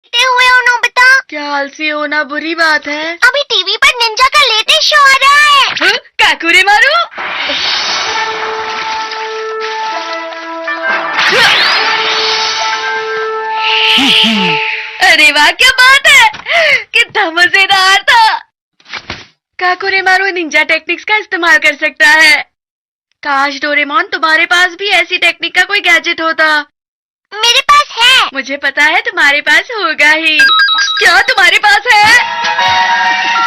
लेटे हुए हो नोबिता? क्या आलसी होना बुरी बात है? अभी टीवी पर निंजा का लेटेस्ट शो आ रहा है। काकुरे मारू। अरे वाह, क्या बात है, कितना मजेदार था। काकुरे मारू निंजा टेक्निक्स का इस्तेमाल कर सकता है। काश डोरेमोन तुम्हारे पास भी ऐसी टेक्निक का कोई गैजेट होता। मेरे पास है। मुझे पता है तुम्हारे पास होगा ही। क्या तुम्हारे पास है?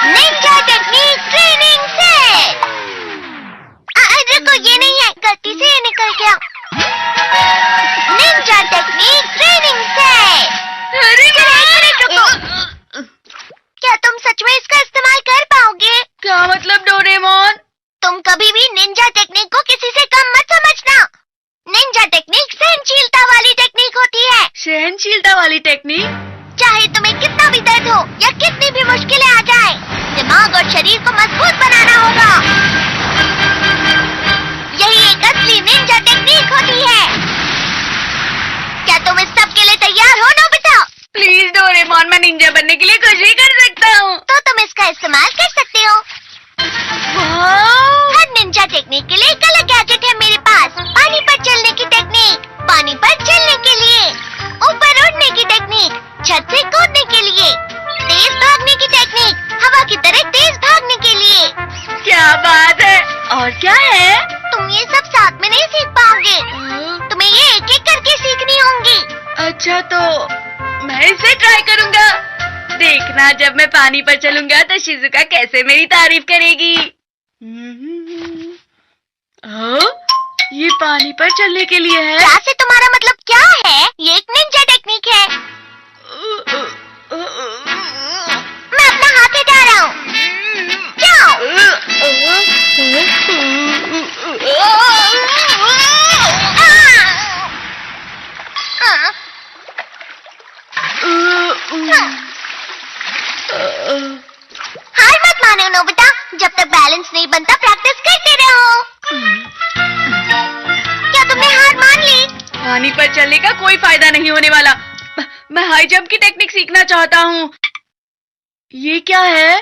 Ninja technique training set. रुको, ये नहीं है, गलती से ये निकल गया। Ninja technique training set. अरे रुको, क्या तुम सच में इसका इस्तेमाल कर पाओगे? क्या मतलब डोरेमोन? तुम कभी भी निंजा टेक्निक को किसी से कम मत समझना। निंजा टेक्निक सहनशीलता वाली टेक्निक होती है। सहनशीलता वाली टेक्निक? चाहे तुम्हें कितना भी दर्द हो या कितनी भी मुश्किलें आ जाए, दिमाग और शरीर को मजबूत बनाना होगा। यही एक असली निंजा टेक्निक होती है। क्या तुम इस सब के लिए तैयार हो नोबिता? प्लीज डोरेमोन, मैं निंजा बनने के लिए कुछ भी कर सकता हूँ। तो तुम इसका इस्तेमाल कर सकते हो। वाह! हर निंजा टेक्निक के लिए एक अलग गैजेट है मेरे पास। पानी पर चलने की टेक्निक, पानी पर चलने के लिए। ऊपर उड़ने की टेक्निक, छत से कूदने के लिए। तेज भागने की टेक्निक, हवा की तरह तेज भागने के लिए। क्या बात है। और क्या है? तुम ये सब साथ में नहीं सीख पाओगे। तुम्हें ये एक एक करके सीखनी होंगी। अच्छा, तो मैं इसे ट्राई करूँगा। देखना, जब मैं पानी पर चलूंगा तो शिजुका कैसे मेरी तारीफ करेगी। ये पानी पर चलने के लिए है? क्या से तुम्हारा मतलब क्या है? ये एक निंजा टेक्निक है। मैं अपना हाथ हटा रहा हूँ। जाओ। हार मत मानो नोबिता, जब तक बैलेंस नहीं बनता प्रैक्टिस करते रहो। क्या तुमने हार मान ली? पानी पर चलने का कोई फायदा नहीं होने वाला। मैं हाई जंप की टेक्निक सीखना चाहता हूँ। ये क्या है?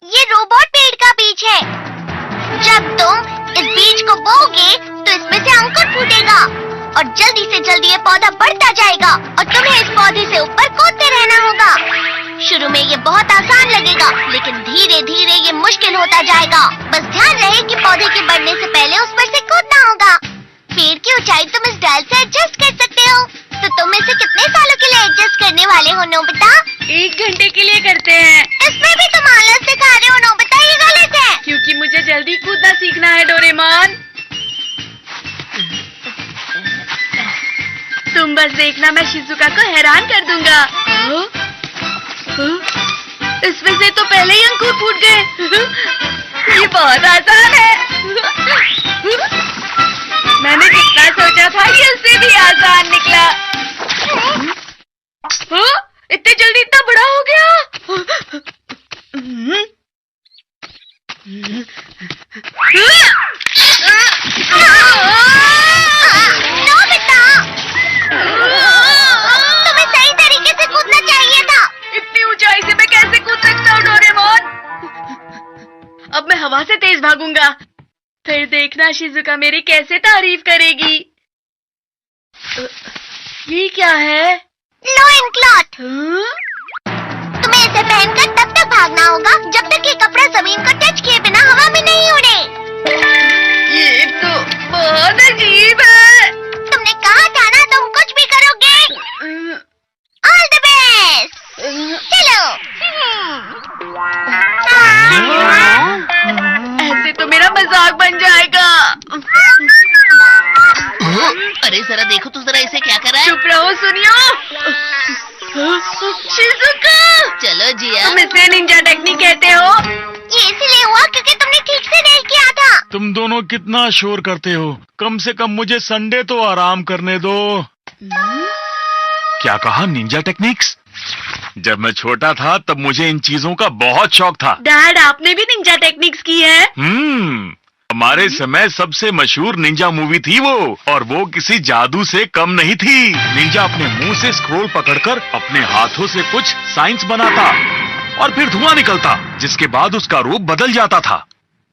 ये रोबोट पेड़ का बीज है। जब तुम इस बीज को बोओगे तो इसमें से अंकुर फूटेगा और जल्दी से जल्दी ये पौधा बढ़ता जाएगा और तुम्हें इस पौधे से ऊपर कूदते रहना होगा। शुरू में ये बहुत आसान लगेगा, लेकिन धीरे धीरे ये मुश्किल होता जाएगा। बस ध्यान रहे कि पौधे के बढ़ने से पहले उस पर से कूदना होगा। पेड़ की ऊंचाई तुम इस डाल से एडजस्ट कर सकते हो। तो तुम इसे कितने सालों के लिए एडजस्ट करने वाले हो नोबिता? 1 घंटे के लिए करते हैं। इसमें भी तुम आलस दिखा रहे हो नोबिता, ये गलत है। क्योंकि मुझे जल्दी कूदना सीखना है डोरेमोन। तुम बस देखना, मैं शिजुका को हैरान कर दूंगा। इसमें से तो पहले ही अंकुर फूट गए। ये बहुत आसान है। मैंने जितना सोचा था ये उससे भी आसान निकला। इतनी जल्दी इतना बड़ा हो गया। नोबिता, तुम्हें सही तरीके से कूदना चाहिए था। इतनी ऊंचाई से मैं कैसे कूद सकता हूँ डोरेमोन? अब मैं हवा से तेज भागूंगा। फिर देखना शिजुका मेरी कैसे तारीफ करेगी। ये क्या है? Lion cloth. तुम्हें इसे पहनकर तब तक भागना होगा जब तक ये कपड़ा जमीन को टच किए बिना हवा में नहीं उड़े। ये तो बहुत अजीब है। तुमने कहा था ना तुम कुछ भी करोगे। All the best. चलो। ऐसे तो मेरा मजाक बन जाएगा। अरे जरा देखो तो जरा इसे क्या कर रहा है। चुप रहो, सुनियो। शिजुका, चलो जिया। तुम इसे निंजा टेक्निक कहते हो? ये इसलिए हुआ क्योंकि तुमने ठीक से नहीं किया था। तुम दोनों कितना शोर करते हो। कम से कम मुझे संडे तो आराम करने दो। क्या कहा? Ninja techniques? जब मैं छोटा था तब मुझे इन चीजों का बहुत शौक था। डैड, आपने भी निंजा टेक्निक्स की है? हमारे समय सबसे मशहूर निंजा मूवी थी वो, और वो किसी जादू से कम नहीं थी। निंजा अपने मुंह से स्क्रोल पकड़कर अपने हाथों से कुछ साइंस बनाता और फिर धुआं निकलता, जिसके बाद उसका रूप बदल जाता था।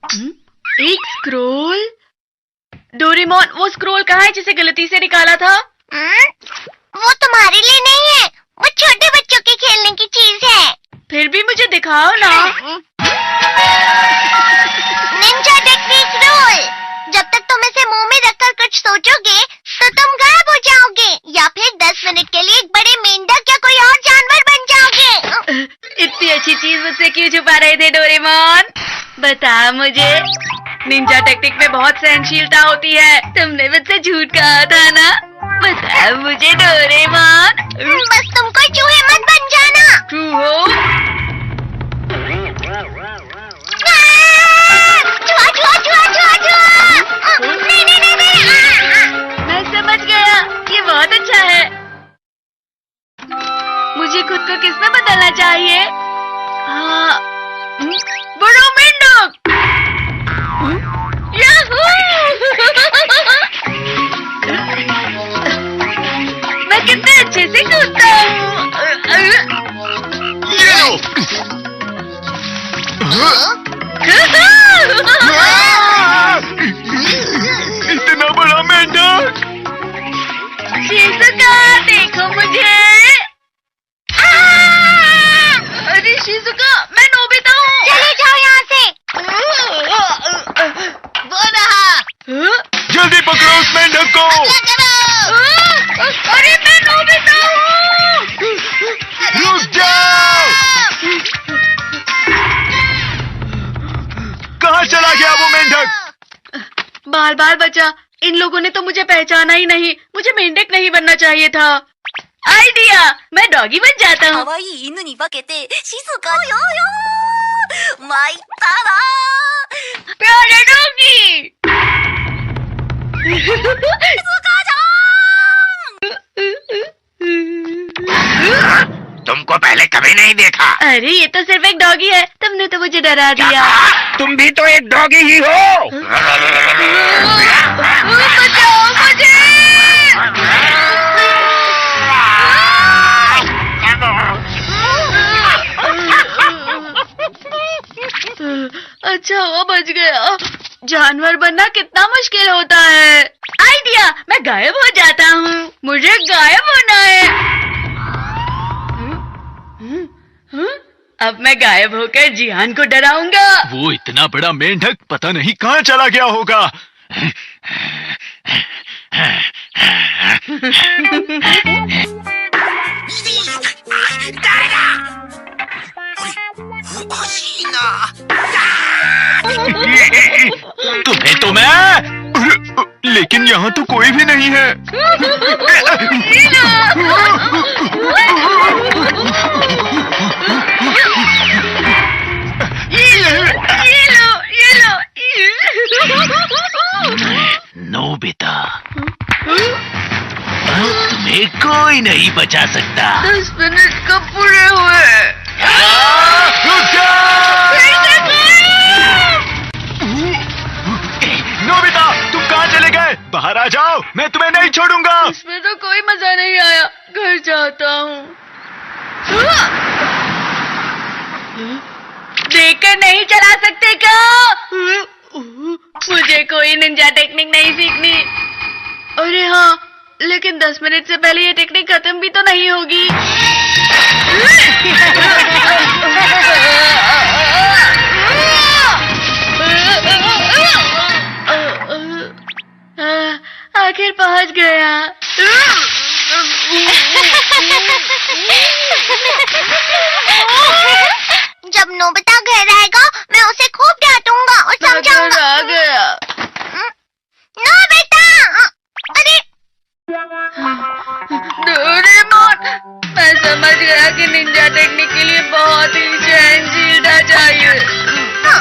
एक स्क्रोल? डोरेमोन, वो स्क्रोल कहाँ है जिसे गलती से निकाला था? वो तुम्हारे लिए नहीं है, वो छोटे बच्चों के खेलने की चीज है। फिर भी मुझे दिखाओ ना। Ninja technique rule. जब तक तुम इसे मुंह में रखकर कुछ सोचोगे तो तुम गायब हो जाओगे, या फिर 10 मिनट के लिए एक बड़े मेंढक या कोई और जानवर बन जाओगे। इतनी अच्छी चीज मुझसे क्यों छुपा रहे थे डोरेमोन? बता मुझे। निंजा टेक्निक में बहुत सहनशीलता होती है, तुमने मुझसे झूठ कहा था ना? बता मुझे डोरेमोन। बस तुम कोई चूहे मत बन जाना। ट्रू हो? चूहा, चूहा, चूहा, चूहा, चूहा। नहीं, नहीं, नहीं, नहीं। मैं समझ गया, ये बहुत अच्छा है। मुझे खुद को किसमें बदलना चाहिए? हाँ, बड़ा मेंढक। याहू! मैं कितने अच्छे से कूदता हूँ। इतना बड़ा मेंढक! शिजुका, देखो मुझे। अरे शिजुका, मैं नोबिता हूँ। चले जाओ यहाँ से। वो रहा। जल्दी पकड़ो उस मेंढक को। अरे मैं नोबिता हूँ। रुक जाओ। कहाँ चला गया वो मेंढक? बाल बाल बचा, इन लोगों ने तो मुझे पहचाना ही नहीं। मुझे मेंढक नहीं बनना चाहिए था। आइडिया, मैं डॉगी बन जाता हूँ। 可愛い犬に化けて静かよよ参ったな प्यारे डॉगी। तुमको पहले कभी नहीं देखा। अरे ये तो सिर्फ एक डॉगी है, तुमने तो मुझे डरा दिया। तुम भी तो एक डॉगी ही हो। बचाओ मुझे। अच्छा हुआ बच गया। जानवर बनना कितना मुश्किल होता है। आइडिया, मैं गायब हो जाता हूँ। मुझे गायब होना है। अब मैं गायब होकर जिहान को डराऊंगा। वो इतना बड़ा मेंढक पता नहीं कहाँ चला गया होगा। तुम्हें तो मैं, लेकिन यहाँ तो कोई भी नहीं है। ये लो। नोबिता, तुम्हें कोई नहीं बचा सकता। 10 मिनट कब पूरे हुए? रुक जाओ! नोबिता, तुम कहाँ चले गए? बाहर आ जाओ, मैं तुम्हें नहीं छोड़ूंगा। इसमें तो कोई मजा नहीं आया, घर जाता हूँ। देखकर नहीं चला सकते क्या? मुझे कोई निंजा टेक्निक नहीं सीखनी। अरे हाँ, लेकिन 10 मिनट से पहले ये टेक्निक खत्म भी तो नहीं होगी। आखिर पहुंच गया। जब नोबिता घर आएगा मैं उसे खूब डांटूंगा और समझाऊंगा। आ गया। नोबिता! अरे डोरेमोन, मैं समझ गया कि निंजा टेक्निक के लिए बहुत ही सहनशीलता चाहिए। हाँ,